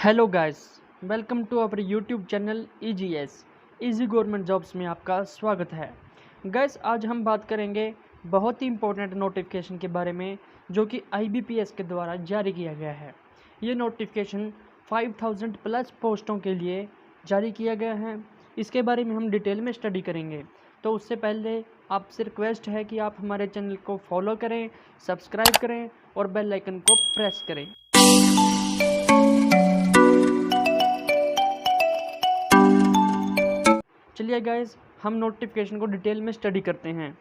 Hello guys, welcome to our YouTube channel EGS easy government jobs में आपका स्वागत है। गाइस, आज हम बात करेंगे बहुत ही इम्पोर्टेंट नोटिफिकेशन के बारे में जो कि IBPS के द्वारा जारी किया गया है। ये नोटिफिकेशन 5000 प्लस पोस्टों के लिए जारी किया गया है। इसके बारे में हम डिटेल में स्टडी करेंगे। तो उससे पहले आपसे रिक्वेस्ट है कि आप हमारे चैनल को फॉलो करें, सब्सक्राइब करें और बेल आइकन को प्रेस करें। चलिए गाइज, हम नोटिफिकेशन को डिटेल में स्टडी करते हैं।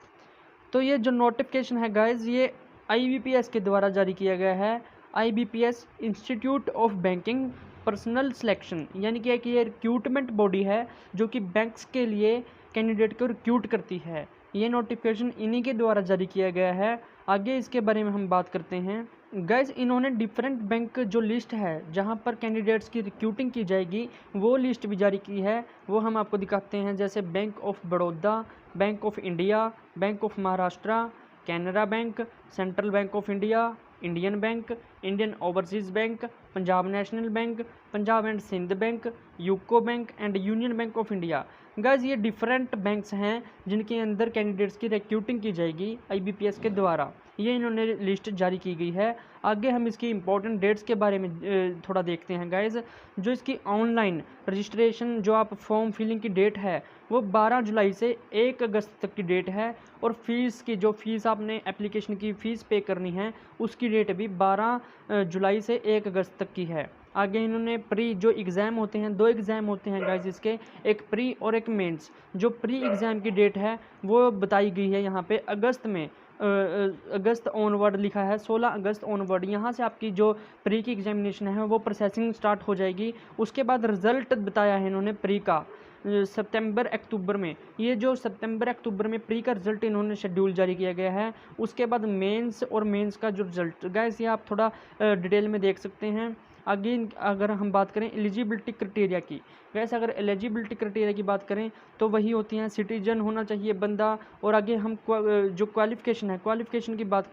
तो ये जो नोटिफिकेशन है गाइज, ये IBPS के द्वारा जारी किया गया है। IBPS institute of banking personal selection, यानी कि एक ये रिक्रूटमेंट बॉडी है जो कि बैंक्स के लिए कैंडिडेट को रिक्रूट करती है। ये नोटिफिकेशन इन्हीं के द्वारा जारी किया गया है। आगे इसके बारे में हम बात करते हैं। गाइज, इन्होंने डिफरेंट बैंक जो लिस्ट है जहां पर कैंडिडेट्स की रिक्रूटिंग की जाएगी वो लिस्ट भी जारी की है। वो हम आपको दिखाते हैं, जैसे bank of Baroda, bank of India, bank of Maharashtra, Canara bank, central bank of India, Indian bank, Indian overseas bank, Punjab national bank, Punjab and Sindh bank, UCO bank and union bank of India. Guys, ये डिफरेंट बैंक्स हैं जिनके अंदर candidates की recruiting की जाएगी IBPS के द्वारा। ये इन्होंने लिस्ट जारी की गई है। आगे हम इसकी इंपॉर्टेंट डेट्स के बारे में थोड़ा देखते हैं गाइस। जो इसकी ऑनलाइन रजिस्ट्रेशन जो आप फॉर्म फिलिंग की डेट है वो 12 जुलाई से 1 अगस्त तक की डेट है। और फीस की जो फीस आपने एप्लीकेशन की फ़ीस पे करनी है उसकी डेट भी 12 जुलाई से 1 अगस्त तक की है। आगे इन्होंने प्री जो एग्ज़ाम होते हैं, 2 एग्ज़ाम होते हैं गाइस इसके, एक प्री और एक मेंस। जो प्री एग्ज़ाम की डेट है वो बताई गई है यहाँ पे अगस्त में, अगस्त ऑनवर्ड लिखा है, 16 अगस्त ऑनवर्ड। यहाँ से आपकी जो प्री की एग्जामिनेशन है वो प्रोसेसिंग स्टार्ट हो जाएगी। उसके बाद रिज़ल्ट बताया है इन्होंने प्री का सितंबर अक्टूबर में। ये जो सितंबर अक्टूबर में प्री का रिजल्ट इन्होंने शेड्यूल जारी किया गया है। उसके बाद मेंस और मेंस का जो रिजल्ट गाइस ये आप थोड़ा डिटेल में देख सकते हैं। आगे अगर हम बात करें एलिजिबिलिटी क्राइटेरिया की, वैसे अगर एलिजिबिलिटी क्राइटेरिया की बात करें तो वही होती हैं, सिटीजन होना चाहिए बंदा। और आगे हम जो क्वालिफिकेशन है, क्वालिफिकेशन की बात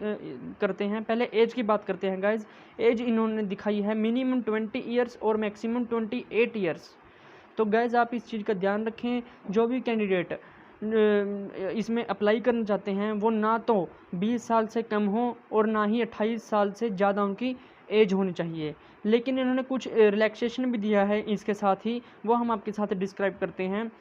करते हैं। पहले एज की बात करते हैं गाइज। एज इन्होंने दिखाई है मिनिमम 20 ईयर्स और मैक्सिमम 28 ईयर्स। तो गाइज आप इस चीज़ का ध्यान रखें, जो भी कैंडिडेट इसमें अप्लाई करना चाहते हैं वो ना तो 20 साल से कम हो और ना ही 28 साल से ज़्यादा उनकी एज होनी चाहिए। लेकिन इन्होंने कुछ रिलैक्सेशन भी दिया है इसके साथ ही, वो हम आपके साथ डिस्क्राइब करते हैं।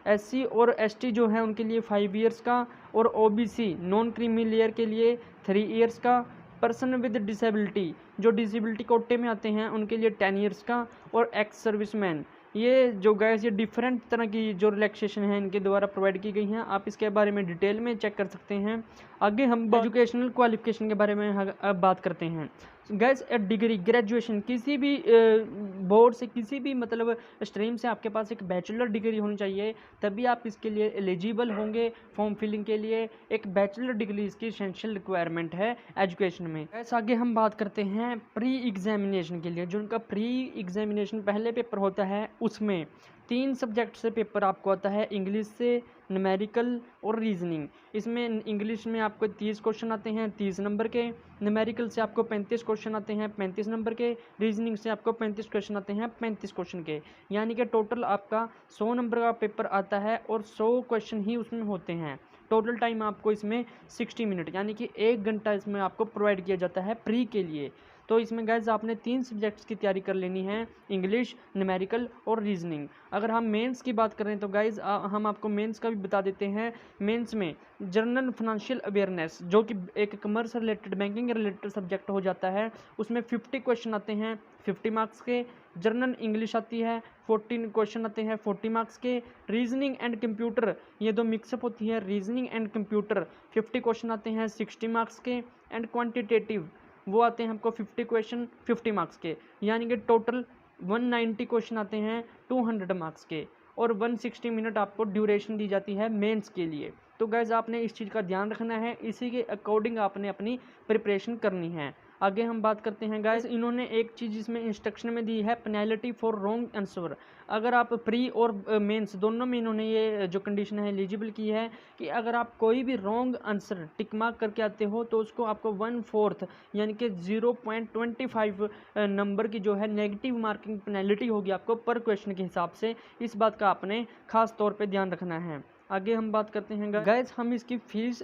SC और ST जो है उनके लिए 5 ईयर्स का, और OBC नॉन क्रीमी लेयर के लिए 3 ईयर्स का, पर्सन विद डिसेबिलिटी जो डिसेबिलिटी कोटे में आते हैं उनके लिए 10 ईयर्स का, और एक्स सर्विसमैन। ये जो गैस ये डिफरेंट तरह की जो रिलैक्सेशन है इनके द्वारा प्रोवाइड की गई हैं। आप इसके बारे में डिटेल में चेक कर सकते हैं। आगे हम एजुकेशनल क्वालिफिकेशन के बारे में अब बात करते हैं। गैस डिग्री ग्रेजुएशन किसी भी बोर्ड से, किसी भी मतलब स्ट्रीम से आपके पास एक बैचलर डिग्री होनी चाहिए, तभी आप इसके लिए एलिजिबल होंगे फॉर्म फिलिंग के लिए। एक बैचलर डिग्री इसकी एसेंशियल रिक्वायरमेंट है एजुकेशन में। गैस आगे हम बात करते हैं प्री एग्जामिनेशन के लिए। जो उनका प्री एग्जामिनेशन पहले पेपर होता है उसमें 3 सब्जेक्ट से पेपर आपको आता है, इंग्लिश से, न्यूमेरिकल और रीजनिंग। इसमें इंग्लिश में आपको 30 क्वेश्चन आते हैं 30 नंबर के, न्यूमेरिकल से आपको 35 क्वेश्चन आते हैं 35 नंबर के, रीजनिंग से आपको 35 क्वेश्चन आते हैं 35 क्वेश्चन के। यानी कि टोटल आपका 100 नंबर का पेपर आता है और 100 क्वेश्चन ही उसमें होते हैं। टोटल टाइम आपको इसमें 60 मिनट यानी कि 1 घंटा इसमें आपको प्रोवाइड किया जाता है प्री के लिए। तो इसमें गाइस आपने 3 सब्जेक्ट्स की तैयारी कर लेनी है, इंग्लिश, न्यूमेरिकल और रीजनिंग। अगर हम मेंस की बात करें तो गाइस हम आपको मेंस का भी बता देते हैं। मेंस में जनरल फाइनेंशियल अवेयरनेस जो कि एक commerce related, banking related subject हो जाता है, उसमें 50 क्वेश्चन आते हैं 50 मार्क्स के। जनरल इंग्लिश आती है 14 क्वेश्चन आते हैं 40 मार्क्स के। रीजनिंग एंड कंप्यूटर ये दो मिक्सअप होती है, रीजनिंग एंड कंप्यूटर 50 क्वेश्चन आते हैं 60 मार्क्स के। एंड क्वान्टिटेटिव वो आते हैं हमको 50 क्वेश्चन 50 मार्क्स के, यानी कि टोटल 190 क्वेश्चन आते हैं 200 मार्क्स के। और 160 मिनट आपको ड्यूरेशन दी जाती है मेंस के लिए। तो गैस आपने इस चीज़ का ध्यान रखना है, इसी के अकॉर्डिंग आपने अपनी प्रिपरेशन करनी है। आगे हम बात करते हैं गाइस, इन्होंने एक चीज़ इसमें इंस्ट्रक्शन में दी है, पेनल्टी फॉर रॉन्ग आंसर। अगर आप प्री और मेंस दोनों में इन्होंने ये जो कंडीशन है एलिजिबल की है कि अगर आप कोई भी रॉन्ग आंसर टिक मार्क करके आते हो तो उसको आपको 1/4 यानी कि 0.25 नंबर की जो है नेगेटिव मार्किंग पेनल्टी होगी आपको पर क्वेश्चन के हिसाब से। इस बात का आपने खास तौर पे ध्यान रखना है। आगे हम बात करते हैं गाइस, हम इसकी फ़ीस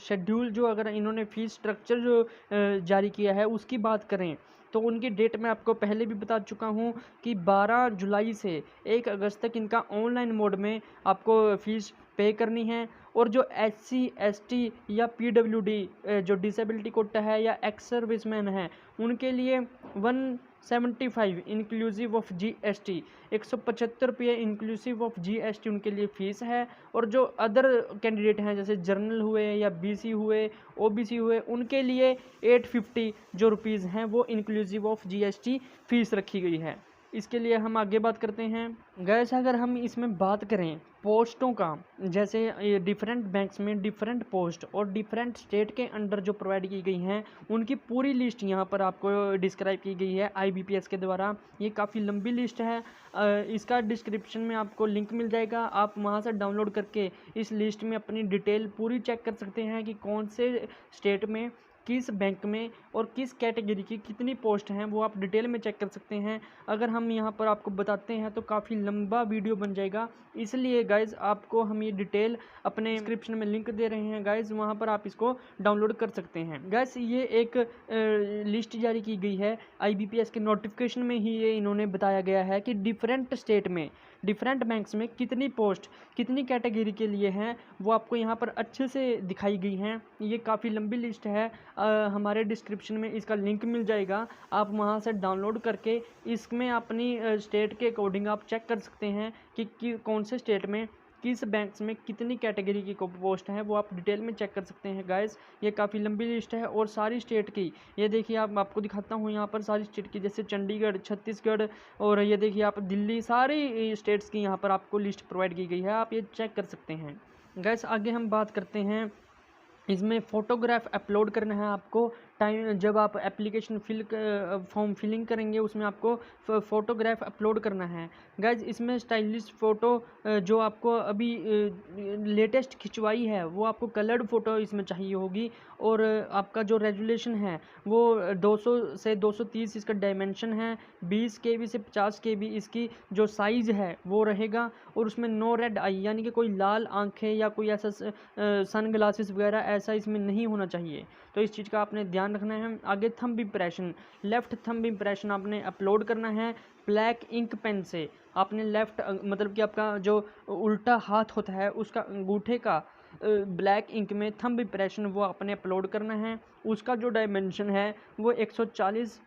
शेड्यूल जो अगर इन्होंने फ़ीस स्ट्रक्चर जो जारी किया है उसकी बात करें तो उनकी डेट मैं आपको पहले भी बता चुका हूं कि 12 जुलाई से 1 अगस्त तक इनका ऑनलाइन मोड में आपको फ़ीस पे करनी है। और जो SC ST या PWD जो डिसेबिलिटी कोटा है या एक्स सर्विसमैन है उनके लिए 175 इंक्लूसिव ऑफ GST 175 रुपये इंक्लूसिव ऑफ GST उनके लिए फ़ीस है। और जो अदर कैंडिडेट हैं जैसे जर्नल हुए या BC हुए OBC हुए उनके लिए 850 जो रुपीज़ हैं वो इंक्लूसिव ऑफ GST फ़ीस रखी गई है। इसके लिए हम आगे बात करते हैं गैस, अगर हम इसमें बात करें पोस्टों का, जैसे डिफरेंट बैंक्स में डिफरेंट पोस्ट और डिफरेंट स्टेट के अंडर जो प्रोवाइड की गई हैं उनकी पूरी लिस्ट यहाँ पर आपको डिस्क्राइब की गई है IBPS के द्वारा। ये काफ़ी लंबी लिस्ट है, इसका डिस्क्रिप्शन में आपको लिंक मिल जाएगा, आप वहाँ से डाउनलोड करके इस लिस्ट में अपनी डिटेल पूरी चेक कर सकते हैं कि कौन से स्टेट में किस बैंक में और किस कैटेगरी की कितनी पोस्ट हैं वो आप डिटेल में चेक कर सकते हैं। अगर हम यहाँ पर आपको बताते हैं तो काफ़ी लंबा वीडियो बन जाएगा, इसलिए गाइज़ आपको हम ये डिटेल अपने डिस्क्रिप्शन में लिंक दे रहे हैं गाइज़, वहाँ पर आप इसको डाउनलोड कर सकते हैं। गाइज़ ये एक लिस्ट जारी की गई है IBPS के नोटिफिकेशन में ही ये इन्होंने बताया गया है कि डिफरेंट स्टेट में डिफरेंट बैंक्स में कितनी पोस्ट कितनी कैटेगरी के लिए हैं वो आपको यहाँ पर अच्छे से दिखाई गई हैं। ये काफ़ी लंबी लिस्ट है, हमारे डिस्क्रिप्शन में इसका लिंक मिल जाएगा, आप वहाँ से डाउनलोड करके इसमें अपनी स्टेट के अकॉर्डिंग आप चेक कर सकते हैं कि कौन से स्टेट में किस बैंक्स में कितनी कैटेगरी की पोस्ट है वो आप डिटेल में चेक कर सकते हैं गाइस। ये काफ़ी लंबी लिस्ट है और सारी स्टेट की, ये देखिए आपको दिखाता हूँ यहाँ पर सारी स्टेट की, जैसे चंडीगढ़ छत्तीसगढ़ और ये देखिए आप दिल्ली, सारी स्टेट्स की यहाँ पर आपको लिस्ट प्रोवाइड की गई है, आप ये चेक कर सकते हैं गाइस। आगे हम बात करते हैं, इसमें फ़ोटोग्राफ अपलोड करना है आपको। टाइम जब आप एप्लीकेशन फॉर्म फिलिंग करेंगे उसमें आपको फ़ोटोग्राफ अपलोड करना है गाइज। इसमें स्टाइलिश फ़ोटो जो आपको अभी लेटेस्ट खिंचवाई है वो आपको कलर्ड फ़ोटो इसमें चाहिए होगी। और आपका जो रेजुलेशन है वो 200 से 230 इसका डायमेंशन है, 20 KB से 50 KB इसकी जो साइज़ है वो रहेगा। और उसमें नो रेड आई यानी कि कोई लाल आंखें या कोई ऐसा सन ग्लासेस वगैरह ऐसा इसमें नहीं होना चाहिए, तो इस चीज़ का आपने ध्यान रखना है। आगे thumb impression, left thumb impression आपने अपलोड करना है ब्लैक इंक पेन से। आपने लेफ़्ट मतलब कि आपका जो उल्टा हाथ होता है उसका अंगूठे का ब्लैक इंक में थंब इम्प्रेशन वो आपने अपलोड करना है। उसका जो डायमेंशन है वो 140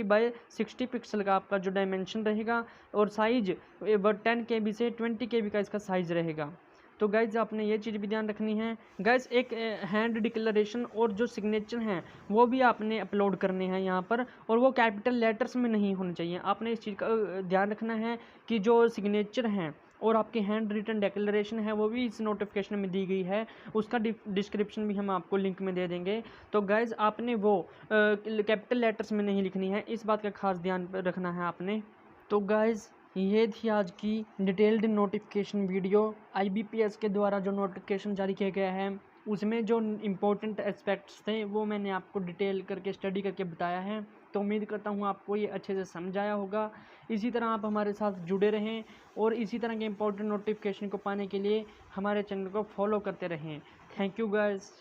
बाय 60 पिक्सल का आपका जो डायमेंशन रहेगा। और साइज़ 10 KB से 20 KB का इसका साइज़ रहेगा। तो गाइज़ आपने ये चीज़ भी ध्यान रखनी है। गाइज़ एक हैंड डिक्लेरेशन और जो सिग्नेचर हैं वो भी आपने अपलोड करने हैं यहाँ पर, और वो कैपिटल लेटर्स में नहीं होने चाहिए। आपने इस चीज़ का ध्यान रखना है कि जो सिग्नेचर हैं और आपकी हैंड रिटन डिक्लेरेशन है वो भी इस नोटिफिकेशन में दी गई है, उसका डिस्क्रिप्शन भी हम आपको लिंक में दे देंगे। तो गाइज़ आपने वो कैपिटल लेटर्स में नहीं लिखनी है, इस बात का खास ध्यान रखना है आपने। तो गाइज़ ये थी आज की डिटेल्ड नोटिफिकेशन वीडियो। IBPS के द्वारा जो नोटिफिकेशन जारी किया गया है उसमें जो इम्पोर्टेंट एस्पेक्ट्स थे वो मैंने आपको डिटेल करके स्टडी करके बताया है। तो उम्मीद करता हूँ आपको ये अच्छे से समझ आया होगा। इसी तरह आप हमारे साथ जुड़े रहें और इसी तरह के इम्पोर्टेंट नोटिफिकेशन को पाने के लिए हमारे चैनल को फॉलो करते रहें। Thank you guys.